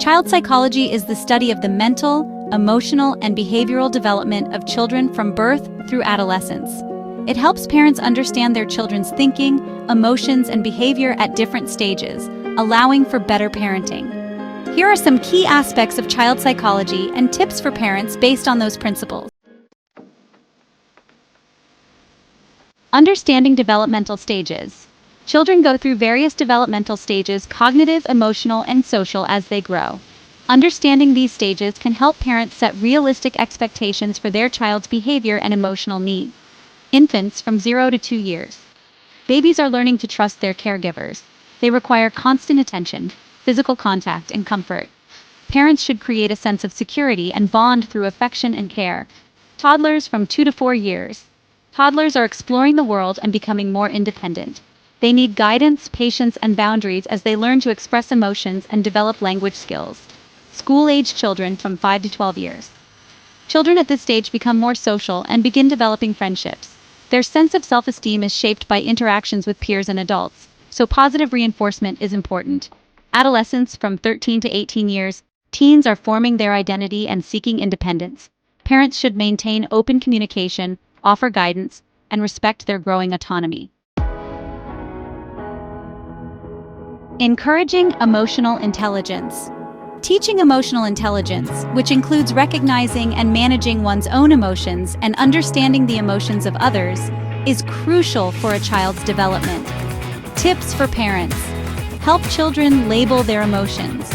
Child psychology is the study of the mental, emotional, and behavioral development of children from birth through adolescence. It helps parents understand their children's thinking, emotions, and behavior at different stages, allowing for better parenting. Here are some key aspects of child psychology and tips for parents based on those principles. Understanding developmental stages. Children go through various developmental stages, cognitive, emotional, and social, as they grow. Understanding these stages can help parents set realistic expectations for their child's behavior and emotional needs. Infants from 0 to 2 years. Babies are learning to trust their caregivers. They require constant attention, physical contact, and comfort. Parents should create a sense of security and bond through affection and care. Toddlers from 2 to 4 years. Toddlers are exploring the world and becoming more independent. They need guidance, patience, and boundaries as they learn to express emotions and develop language skills. School-age children from 5 to 12 years. Children at this stage become more social and begin developing friendships. Their sense of self-esteem is shaped by interactions with peers and adults, so positive reinforcement is important. Adolescents from 13 to 18 years. Teens are forming their identity and seeking independence. Parents should maintain open communication, offer guidance, and respect their growing autonomy. Encouraging emotional intelligence. Teaching emotional intelligence, which includes recognizing and managing one's own emotions and understanding the emotions of others, is crucial for a child's development. Tips for parents. Help children label their emotions.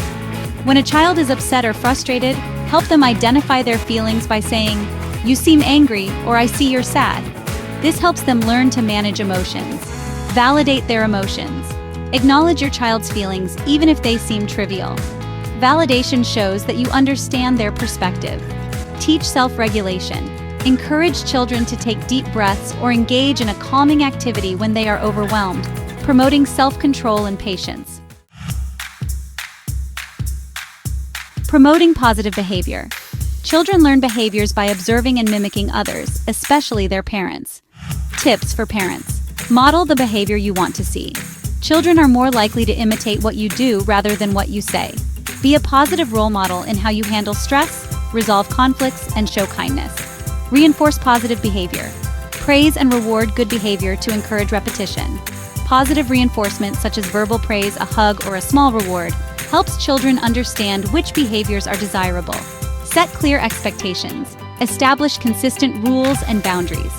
When a child is upset or frustrated, help them identify their feelings by saying, "You seem angry," or "I see you're sad." This helps them learn to manage emotions. Validate their emotions. Acknowledge your child's feelings even if they seem trivial. Validation shows that you understand their perspective. Teach self-regulation. Encourage children to take deep breaths or engage in a calming activity when they are overwhelmed, promoting self-control and patience. Promoting positive behavior. Children learn behaviors by observing and mimicking others, especially their parents. Tips for parents. Model the behavior you want to see. Children are more likely to imitate what you do rather than what you say. Be a positive role model in how you handle stress, resolve conflicts, and show kindness. Reinforce positive behavior. Praise and reward good behavior to encourage repetition. Positive reinforcement, such as verbal praise, a hug, or a small reward, helps children understand which behaviors are desirable. Set clear expectations. Establish consistent rules and boundaries.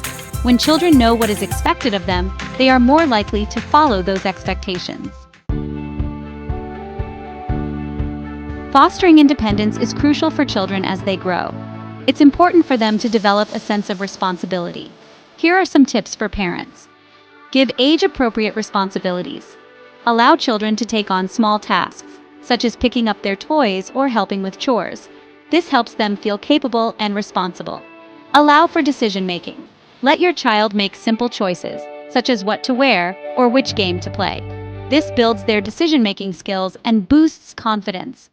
When children know what is expected of them, they are more likely to follow those expectations. Fostering independence is crucial for children as they grow. It's important for them to develop a sense of responsibility. Here are some tips for parents. Give age-appropriate responsibilities. Allow children to take on small tasks, such as picking up their toys or helping with chores. This helps them feel capable and responsible. Allow for decision-making. Let your child make simple choices, such as what to wear or which game to play. This builds their decision-making skills and boosts confidence.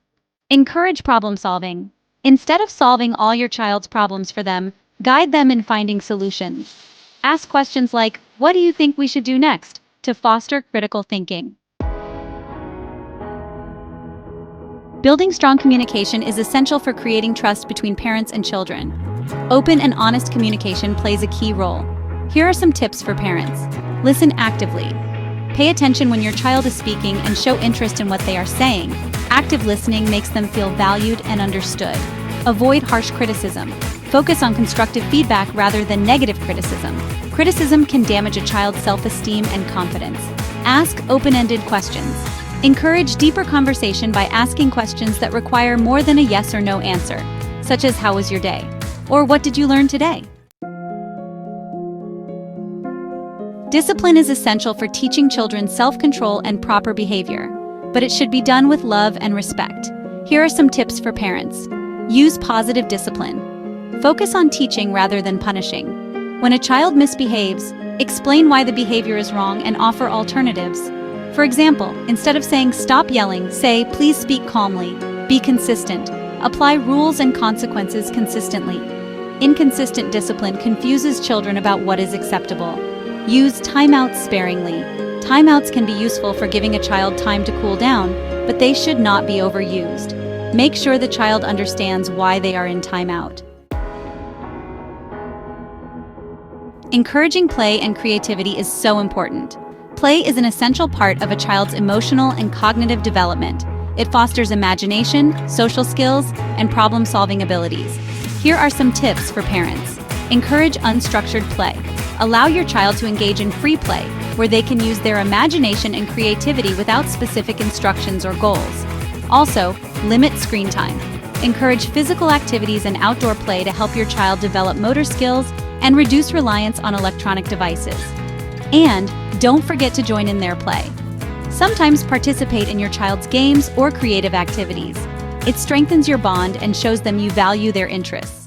Encourage problem-solving. Instead of solving all your child's problems for them, guide them in finding solutions. Ask questions like, "What do you think we should do next?" to foster critical thinking. Building strong communication is essential for creating trust between parents and children. Open and honest communication plays a key role. Here are some tips for parents. Listen actively. Pay attention when your child is speaking and show interest in what they are saying. Active listening makes them feel valued and understood. Avoid harsh criticism. Focus on constructive feedback rather than negative criticism. Criticism can damage a child's self-esteem and confidence. Ask open-ended questions. Encourage deeper conversation by asking questions that require more than a yes or no answer, such as "How was your day?" or "What did you learn today?" Discipline is essential for teaching children self-control and proper behavior, but it should be done with love and respect. Here are some tips for parents. Use positive discipline. Focus on teaching rather than punishing. When a child misbehaves, explain why the behavior is wrong and offer alternatives. For example, instead of saying "Stop yelling," say "Please speak calmly." Be consistent. Apply rules and consequences consistently. Inconsistent discipline confuses children about what is acceptable. Use timeouts sparingly. Timeouts can be useful for giving a child time to cool down, but they should not be overused. Make sure the child understands why they are in timeout. Encouraging play and creativity is so important. Play is an essential part of a child's emotional and cognitive development. It fosters imagination, social skills, and problem-solving abilities. Here are some tips for parents. Encourage unstructured play. Allow your child to engage in free play, where they can use their imagination and creativity without specific instructions or goals. Also, limit screen time. Encourage physical activities and outdoor play to help your child develop motor skills and reduce reliance on electronic devices. And don't forget to join in their play. Sometimes participate in your child's games or creative activities. It strengthens your bond and shows them you value their interests.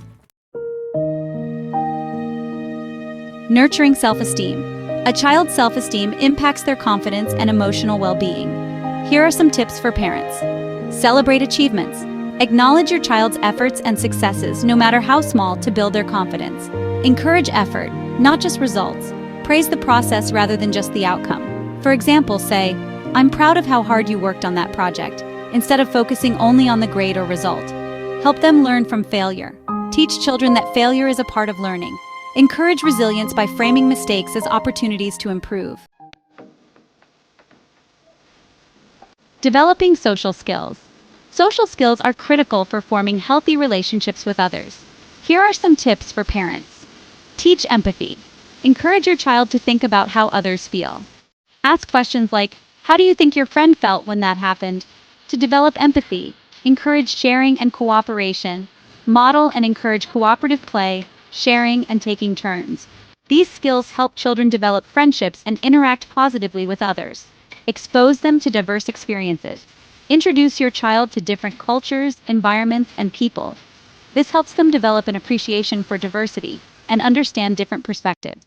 Nurturing self-esteem. A child's self-esteem impacts their confidence and emotional well-being. Here are some tips for parents. Celebrate achievements. Acknowledge your child's efforts and successes, no matter how small, to build their confidence. Encourage effort, not just results. Praise the process rather than just the outcome. For example, say, "I'm proud of how hard you worked on that project," instead of focusing only on the grade or result. Help them learn from failure. Teach children that failure is a part of learning. Encourage resilience by framing mistakes as opportunities to improve. Developing social skills. Social skills are critical for forming healthy relationships with others. Here are some tips for parents. Teach empathy. Encourage your child to think about how others feel. Ask questions like, "How do you think your friend felt when that happened?" To develop empathy, encourage sharing and cooperation. Model and encourage cooperative play, sharing, and taking turns. These skills help children develop friendships and interact positively with others. Expose them to diverse experiences. Introduce your child to different cultures, environments, and people. This helps them develop an appreciation for diversity and understand different perspectives.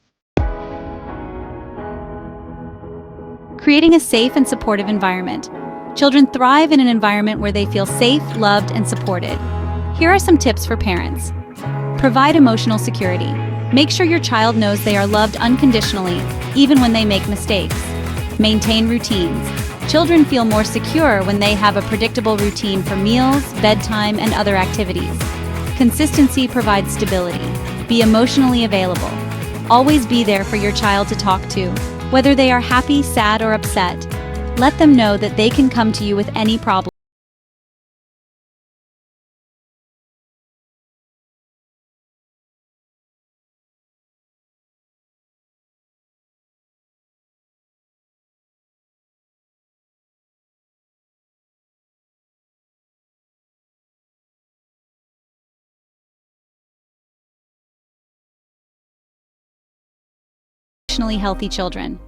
Creating a safe and supportive environment. Children thrive in an environment where they feel safe, loved, and supported. Here are some tips for parents. Provide emotional security. Make sure your child knows they are loved unconditionally, even when they make mistakes. Maintain routines. Children feel more secure when they have a predictable routine for meals, bedtime, and other activities. Consistency provides stability. Be emotionally available. Always be there for your child to talk to, whether they are happy, sad, or upset. Let them know that they can come to you with any problem. Emotionally healthy children.